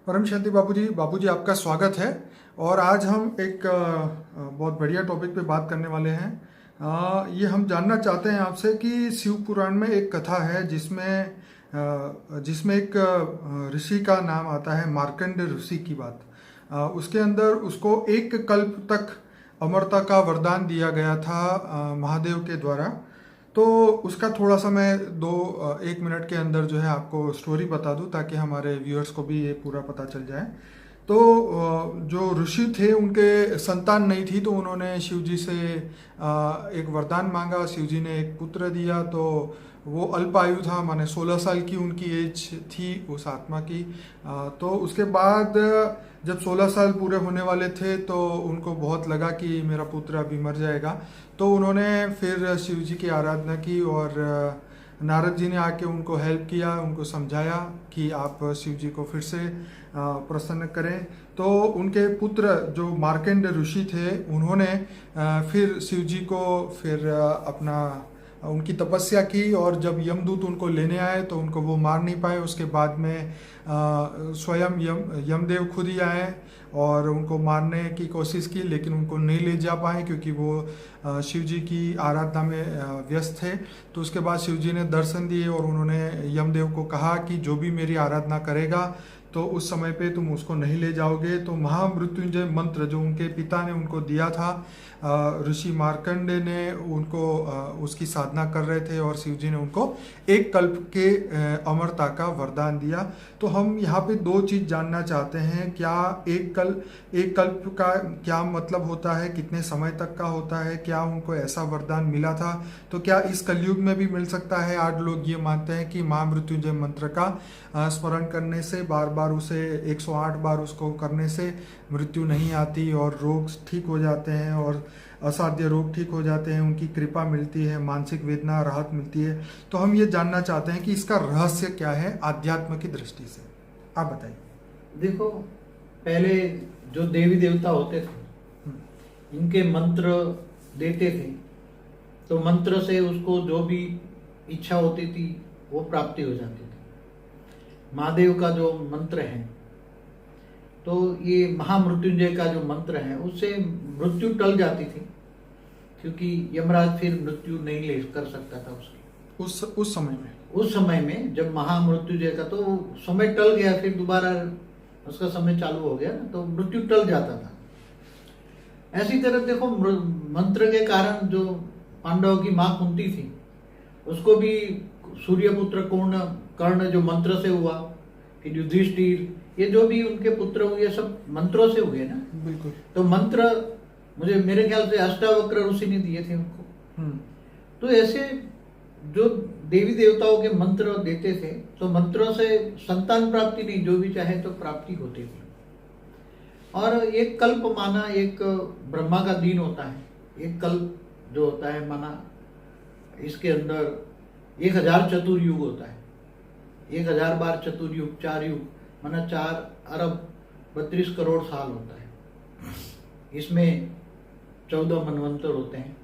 परम शांति बाबूजी आपका स्वागत है। और आज हम एक बहुत बढ़िया टॉपिक पे बात करने वाले हैं। ये हम जानना चाहते हैं आपसे कि शिव पुराण में एक कथा है जिसमें एक ऋषि का नाम आता है, मार्कंड ऋषि की बात। उसके अंदर उसको एक कल्प तक अमरता का वरदान दिया गया था महादेव के द्वारा। तो उसका थोड़ा सा मैं एक मिनट के अंदर जो है आपको स्टोरी बता दूं, ताकि हमारे व्यूअर्स को भी ये पूरा पता चल जाए। तो जो ऋषि थे उनके संतान नहीं थी, तो उन्होंने शिव जी से एक वरदान मांगा। शिव जी ने एक पुत्र दिया। तो वो अल्प आयु था, माने 16 साल की उनकी एज थी उस आत्मा की। तो उसके बाद जब 16 साल पूरे होने वाले थे तो उनको बहुत लगा कि मेरा पुत्र अभी मर जाएगा। तो उन्होंने फिर शिव जी की आराधना की और नारद जी ने आके उनको हेल्प किया, उनको समझाया कि आप शिव जी को फिर से प्रसन्न करें। तो उनके पुत्र जो मार्कंड ऋषि थे, उन्होंने फिर शिव जी को फिर उनकी तपस्या की। और जब यमदूत उनको लेने आए तो उनको वो मार नहीं पाए। उसके बाद में स्वयं यमदेव खुद ही आए और उनको मारने की कोशिश की, लेकिन उनको नहीं ले जा पाए क्योंकि वो शिव जी की आराधना में व्यस्त थे। तो उसके बाद शिव जी ने दर्शन दिए और उन्होंने यमदेव को कहा कि जो भी मेरी आराधना करेगा तो उस समय पे तुम उसको नहीं ले जाओगे। तो महामृत्युंजय मंत्र जो उनके पिता ने उनको दिया था, ऋषि मार्कंडे ने उनको उसकी साधना कर रहे थे और शिव जी ने उनको एक कल्प के अमरता का वरदान दिया। तो हम यहाँ पे दो चीज जानना चाहते हैं। क्या एक कल्प का क्या मतलब होता है, कितने समय तक का होता है, क्या उनको ऐसा वरदान मिला था, तो क्या इस कलयुग में भी मिल सकता है। आज लोग ये मानते हैं कि महामृत्युंजय मंत्र का स्मरण करने से, बार बार उसे 108 बार उसको करने से मृत्यु नहीं आती और रोग ठीक हो जाते हैं और असाध्य रोग ठीक हो जाते हैं, उनकी कृपा मिलती है, मानसिक वेदना राहत मिलती है। तो हम ये जानना चाहते हैं कि इसका रहस्य क्या है आध्यात्म की दृष्टि से, आप बताइए। देखो, पहले जो देवी देवता होते थे, इनके मंत्र देते थे, तो मंत्र से उसको जो भी इच्छा होती थी वो प्राप्ति हो जाती थी। महादेव का जो मंत्र है, तो ये महामृत्युंजय का जो मंत्र है, उससे मृत्यु टल जाती थी, क्योंकि यमराज फिर मृत्यु नहीं ले कर सकता था उसकी। उस समय में जब महामृत्युंजय का तो समय टल गया, फिर दोबारा उसका समय चालू हो गया ना, तो मृत्यु टल जाता था। ऐसी तरह देखो, मंत्र के कारण जो पांडवों की मां कुंती थी, उसको भी सूर्यपुत्र कर्ण जो मंत्र से हुआ, कि युधिष्ठिर, ये जो भी उनके पुत्र हुए सब मंत्रों से हुए ना। बिल्कुल। तो मंत्र मेरे ख्याल से अष्टावक्र ऋषि ने दिए थे उनको। तो ऐसे जो देवी देवताओं के मंत्र देते थे, तो मंत्रों से संतान प्राप्ति नहीं, जो भी चाहे तो प्राप्ति होती थी। और एक कल्प माना एक ब्रह्मा का दिन होता है। एक कल्प जो होता है माना, इसके अंदर 1000 चतुर्युग होता है। 1000 बार चतुर्युग, 4 युग माना 4 अरब 32 करोड़ साल होता है। इसमें 14 मनवंतर होते हैं।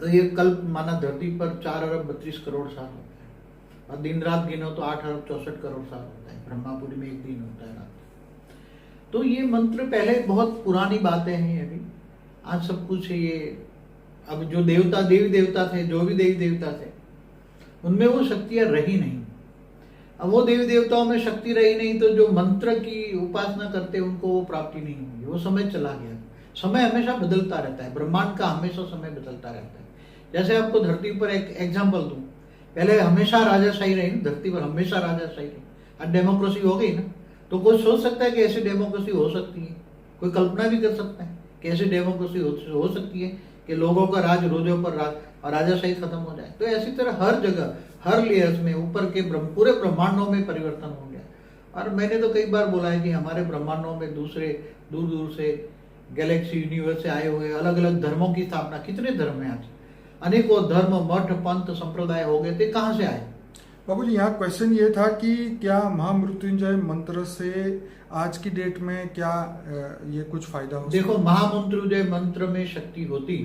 तो ये कल्प माना धरती पर 4 अरब 32 करोड़ साल होता है। और दिन रात गिनो तो 8 अरब 64 करोड़ साल होता है। ब्रह्मापुरी में एक दिन होता है रात। तो ये मंत्र पहले बहुत पुरानी बातें हैं। अभी आज सब कुछ ये, अब जो देवता देवी देवता थे, जो भी देवी देवता थे, उनमें वो शक्तियां रही नहीं। अब वो देवी देवताओं में शक्ति रही नहीं, तो जो मंत्र की उपासना करते उनको वो प्राप्ति नहीं होगी। वो समय चला गया। समय हमेशा बदलता रहता है। ब्रह्मांड का हमेशा समय बदलता रहता है। जैसे आपको धरती पर एक एग्जाम्पल दूं, पहले हमेशा राजाशाही रही धरती पर, हमेशा राजाशाही रही। आज डेमोक्रेसी हो गई ना, तो कोई सोच सकता है कि ऐसी डेमोक्रेसी हो सकती है? कोई कल्पना भी कर सकता है कि ऐसी डेमोक्रेसी हो सकती है कि लोगों का राज रोजों पर राज और राजाशाही खत्म हो जाए। तो ऐसी तरह हर जगह, हर लेयर्स में, ऊपर के पूरे ब्रह्मांडों में परिवर्तन हो गया। और मैंने तो कई बार बोला है कि हमारे ब्रह्मांडों में दूसरे दूर दूर से गैलेक्सी, यूनिवर्स से आए हुए अलग अलग धर्मों की स्थापना, कितने धर्म है आज, अनेकों धर्म, मठ, पंथ, संप्रदाय हो गए थे। कहाँ से आए? बाबूजी, यहाँ क्वेश्चन ये था कि क्या महामृत्युंजय मंत्र से आज की डेट में क्या ये कुछ फायदा हो? देखो, महामृत्युंजय मंत्र में शक्ति होती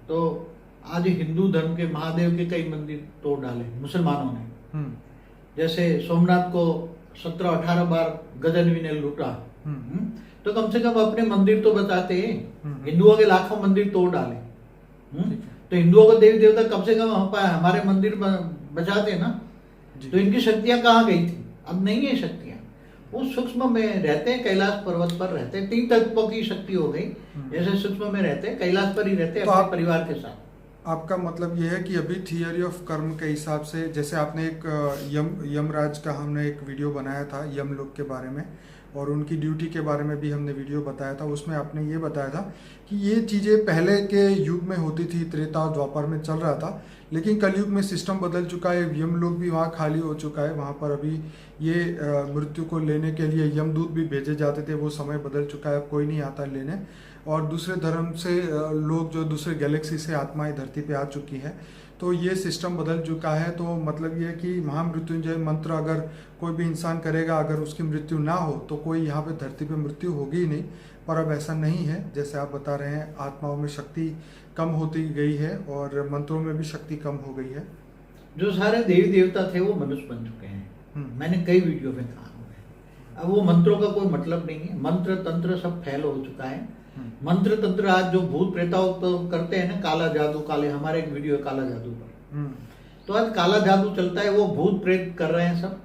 तो आज हिंदू धर्म के महादेव के कई मंदिर तोड़ डाले मुसलमानों ने। जैसे सोमनाथ को 17-18 बार गजनवी ने लूटा, तो कम से कम अपने मंदिर तो बचाते हैं। हिंदुओं के लाखों मंदिर तोड़ डाले, तो हिंदुओं का देवी देवता कम से कम हमारे मंदिर बचाते ना। तो इनकी शक्तियां कहाँ गई थी? अब नहीं है शक्तियां, वो सूक्ष्म में रहते हैं, कैलाश पर्वत पर रहते हैं। 3 तत्वों की शक्ति हो गई, जैसे सूक्ष्म में रहते हैं, कैलाश पर ही रहते हैं, अपने परिवार के साथ। आपका मतलब ये है कि अभी थियरी ऑफ कर्म के हिसाब से, जैसे आपने एक यमराज का हमने एक वीडियो बनाया था यमलोक के बारे में, और उनकी ड्यूटी के बारे में भी हमने वीडियो बताया था। उसमें आपने ये बताया था कि ये चीज़ें पहले के युग में होती थी, त्रेता और द्वापर में चल रहा था, लेकिन कलयुग में सिस्टम बदल चुका है, यमलोक भी वहाँ खाली हो चुका है। वहाँ पर अभी ये मृत्यु को लेने के लिए यमदूत भी भेजे जाते थे, वो समय बदल चुका है, अब कोई नहीं आता लेने। और दूसरे धर्म से लोग जो दूसरे गैलेक्सी से आत्माएं धरती पे आ चुकी है, तो ये सिस्टम बदल चुका है। तो मतलब ये कि महामृत्युंजय मंत्र अगर कोई भी इंसान करेगा, अगर उसकी मृत्यु ना हो तो कोई यहाँ पे धरती पे मृत्यु होगी ही नहीं। पर अब ऐसा नहीं है, जैसे आप बता रहे हैं, आत्माओं में शक्ति कम होती गई है और मंत्रों में भी शक्ति कम हो गई है। जो सारे देवी देवता थे वो मनुष्य बन चुके हैं, मैंने कई वीडियो में कहा हुआ है। अब वो मंत्रों का कोई मतलब नहीं है, मंत्र तंत्र सब फैल हो चुका है। मंत्र तंत्र आज जो भूत प्रेताओं तो करते हैं ना, काला जादू, काले, हमारे एक वीडियो है काला जादू पर, तो आज काला जादू चलता है, वो भूत प्रेत कर रहे हैं सब।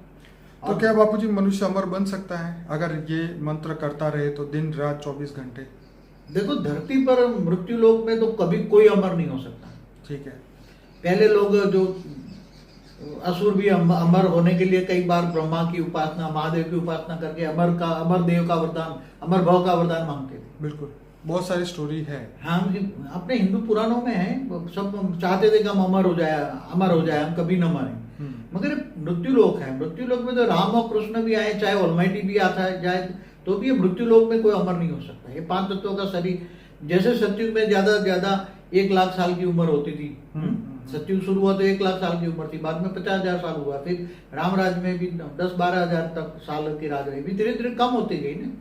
तो क्या बापूजी मनुष्य अमर बन सकता है अगर ये मंत्र करता रहे तो, दिन रात 24 घंटे? देखो, धरती पर मृत्यु लोक में तो कभी कोई अमर नहीं हो सकता। ठीक है। पहले लोग जो असुर भी अमर होने के लिए कई बार ब्रह्मा की उपासना, महादेव की उपासना करके अमर देव का वरदान, अमर भव का वरदान मांगते थे। बिल्कुल, बहुत सारी स्टोरी है। हाँ, अपने हिंदू पुराणों में है, सब चाहते थे कि हम अमर हो जाए, हम कभी न मरें। मगर मृत्यु लोक है, मृत्यु लोक में तो राम और कृष्ण भी आए, चाहे ऑलमाइटी भी आता है जाए, तो भी ये मृत्यु लोक में कोई अमर नहीं हो सकता। ये 5 तत्वों का शरीर, जैसे सतयुग में ज्यादा से ज्यादा 1 लाख साल की उम्र होती थी, सतयुग शुरू हुआ तो 1 लाख साल की उम्र थी, बाद में 50,000 साल हुआ, फिर राम राज में भी 10-12 हजार तक साल की राज रही, भी धीरे धीरे कम होती गई ना।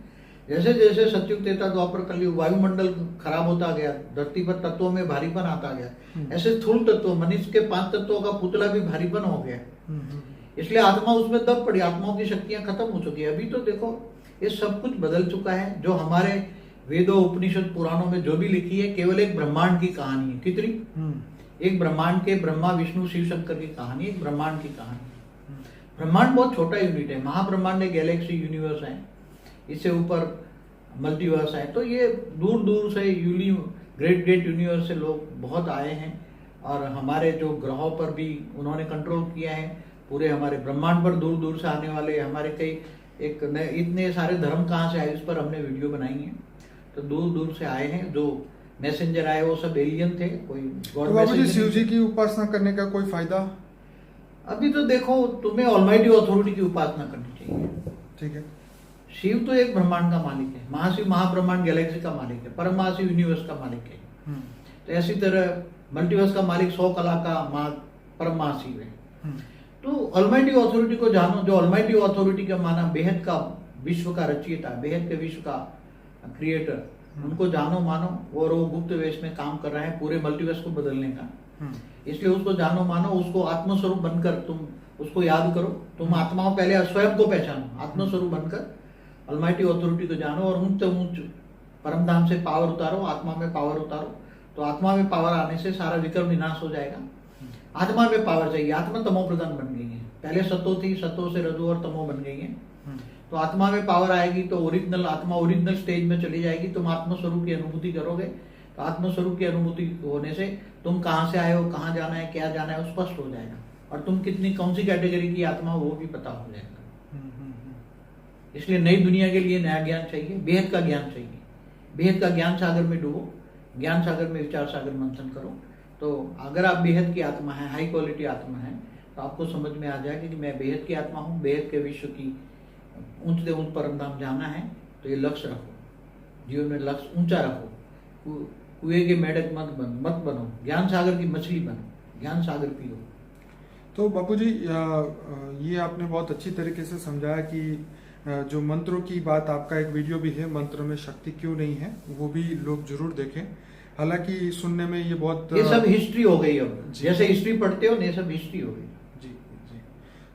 जैसे जैसे सतयुग, त्रेता, द्वापर, कलयुग, वायुमंडल खराब होता गया, धरती पर तत्वों में भारीपन आता गया, ऐसे स्थूल तत्व, मनुष्य के 5 तत्वों का पुतला भी भारीपन हो गया, इसलिए आत्मा उसमें दब पड़ी, आत्माओं की शक्तियां खत्म हो चुकी है। अभी तो देखो ये सब कुछ बदल चुका है। जो हमारे वेदों, उपनिषद, पुराणों में जो भी लिखी है, केवल एक ब्रह्मांड की कहानी है। कितनी? एक ब्रह्मांड के ब्रह्मा, विष्णु, शिव शंकर की कहानी, एक ब्रह्मांड की कहानी। ब्रह्मांड बहुत छोटा यूनिट है, महाब्रह्मांड एक गैलेक्सी, यूनिवर्स है, इससे ऊपर मल्टीवर्स है। तो ये दूर दूर से ग्रेट यूनिवर्स से लोग बहुत आए हैं, और हमारे जो ग्रहों पर भी उन्होंने कंट्रोल किया है। पूरे हमारे ब्रह्मांड पर दूर दूर से आने वाले हमारे कई इतने सारे धर्म कहाँ से आए, उस पर हमने वीडियो बनाई है। तो दूर दूर से आए हैं, जो मैसेंजर आए वो सब एलियन थे, कोई गॉड मैसेंजर। शिव जी की उपासना करने का कोई फायदा? अभी तो देखो, तुम्हें ऑलमाइटी अथॉरिटी की उपासना करनी चाहिए। ठीक है। शिव तो एक ब्रह्मांड का मालिक है, महाशिव महाब्रह्मांड गैलेक्सी का मालिक है, परम महाशिव यूनिवर्स का मालिक है। तो ऐसी तरह मल्टीवर्स का मालिक 100 कला का परम महाशिव है। तो ऑलमाइटी अथॉरिटी को जानो, जो ऑलमाइटी अथॉरिटी का माना बेहद का विश्व का रचयिता, बेहद के विश्व का क्रिएटर, उनको जानो मानो, और वो गुप्त वेश में काम कर रहा है पूरे मल्टीवर्स को बदलने का। इसलिए उसको जानो मानो, उसको आत्मस्वरूप बनकर तुम उसको याद करो। तुम आत्माओं पहले स्वयं को पहचानो, आत्मस्वरूप बनकर ऑलमाइटी अथॉरिटी को जानो, और ऊंच ऊंच परम धाम से पावर उतारो, आत्मा में पावर उतारो। तो आत्मा में पावर आने से सारा विक्रम विनाश हो जाएगा। आत्मा में पावर चाहिए, आत्मा तमो प्रधान बन गई है, पहले सतो थी, सतो से रजो और तमो बन गई है। तो आत्मा में पावर आएगी तो ओरिजिनल आत्मा ओरिजिनल स्टेज में चली जाएगी, तुम आत्मस्वरूप की अनुभूति करोगे। तो आत्मस्वरूप की अनुभूति होने से तुम कहाँ से आए हो, कहाँ जाना है, क्या जाना है, स्पष्ट हो जाएगा, और तुम कौन सी कैटेगरी की आत्मा हो वो भी पता हो जाएगा। इसलिए नई दुनिया के लिए नया ज्ञान चाहिए, बेहद का ज्ञान चाहिए। बेहद का ज्ञान सागर में डूबो, ज्ञान सागर में विचार सागर मंथन करो। तो अगर आप बेहद की आत्मा है, हाई क्वालिटी आत्मा है, तो आपको समझ में आ जाएगा कि मैं बेहद की आत्मा हूँ, बेहद के विश्व की ऊंच से ऊंच परम धाम जाना है। तो ये लक्ष्य रखो, जीवन में लक्ष्य ऊंचा रखो। कुएं के मेढक मत बनो, ज्ञान सागर की मछली बनो, ज्ञान सागर पियो। तो बापू जी, ये आपने बहुत अच्छी तरीके से समझाया कि जो मंत्रों की बात, आपका एक वीडियो भी है, मंत्र में शक्ति क्यों नहीं है, वो भी लोग जरूर देखें। हालांकि सुनने में ये बहुत, ये सब हिस्ट्री हो गई। अब जैसे हिस्ट्री पढ़ते हो, ये सब हिस्ट्री हो गई। जी जी।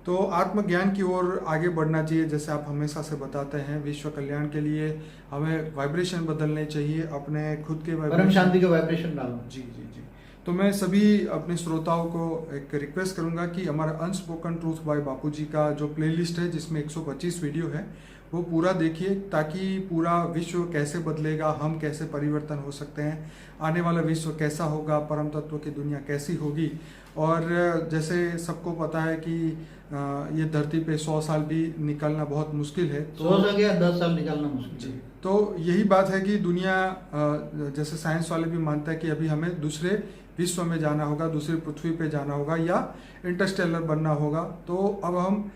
तो आत्मज्ञान की ओर आगे बढ़ना चाहिए, जैसे आप हमेशा से बताते हैं। विश्व कल्याण के लिए हमें वाइब्रेशन बदलने चाहिए, अपने खुद के परम शांति के वाइब्रेशन डालो। जी जी जी। तो मैं सभी अपने श्रोताओं को एक रिक्वेस्ट करूंगा कि हमारा अनस्पोकन ट्रूथ बाय बापूजी का जो प्लेलिस्ट है, जिसमें 125 वीडियो है, वो पूरा देखिए, ताकि पूरा विश्व कैसे बदलेगा, हम कैसे परिवर्तन हो सकते हैं, आने वाला विश्व कैसा होगा, परम तत्व की दुनिया कैसी होगी। और जैसे सबको पता है कि ये धरती पे 100 साल भी निकलना बहुत मुश्किल है। तो 100 साल या 10 साल निकालना मुश्किल जी, है। तो यही बात है कि दुनिया, जैसे साइंस वाले भी मानते हैं कि अभी हमें दूसरे विश्व में जाना होगा, दूसरी पृथ्वी पे जाना होगा या इंटरस्टेलर बनना होगा। तो अब हम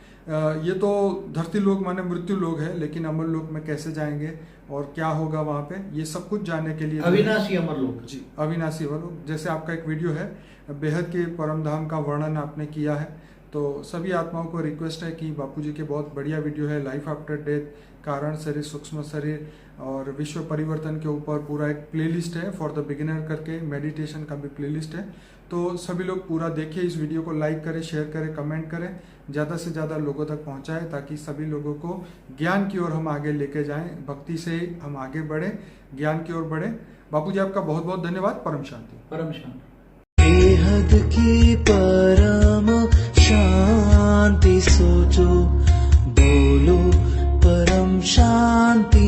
ये तो धरती लोक माने मृत्यु लोक है, लेकिन अमर लोक में कैसे जाएंगे और क्या होगा वहाँ पे, ये सब कुछ जानने के लिए अविनाशी अमर लोक। जी, अविनाशी अमर लोक। जैसे आपका एक वीडियो है, बेहद के परम धाम का वर्णन आपने किया है। तो सभी आत्माओं को रिक्वेस्ट है कि बापूजी के बहुत बढ़िया वीडियो है, लाइफ आफ्टर डेथ, कारण शरीर, सूक्ष्म शरीर और विश्व परिवर्तन के ऊपर पूरा एक प्लेलिस्ट है फॉर द बिगिनर करके, मेडिटेशन का भी प्लेलिस्ट है। तो सभी लोग पूरा देखिए, इस वीडियो को लाइक करें, शेयर करें, कमेंट करें, ज़्यादा से ज़्यादा लोगों तक पहुंचाएं, ताकि सभी लोगों को ज्ञान की ओर हम आगे लेके जाएं, भक्ति से हम आगे बढ़ें, ज्ञान की ओर बढ़ें। बापूजी आपका बहुत बहुत धन्यवाद। परम शांति। परम शांति। बेहद की परम शांति सोचो, बोलो परम शांति।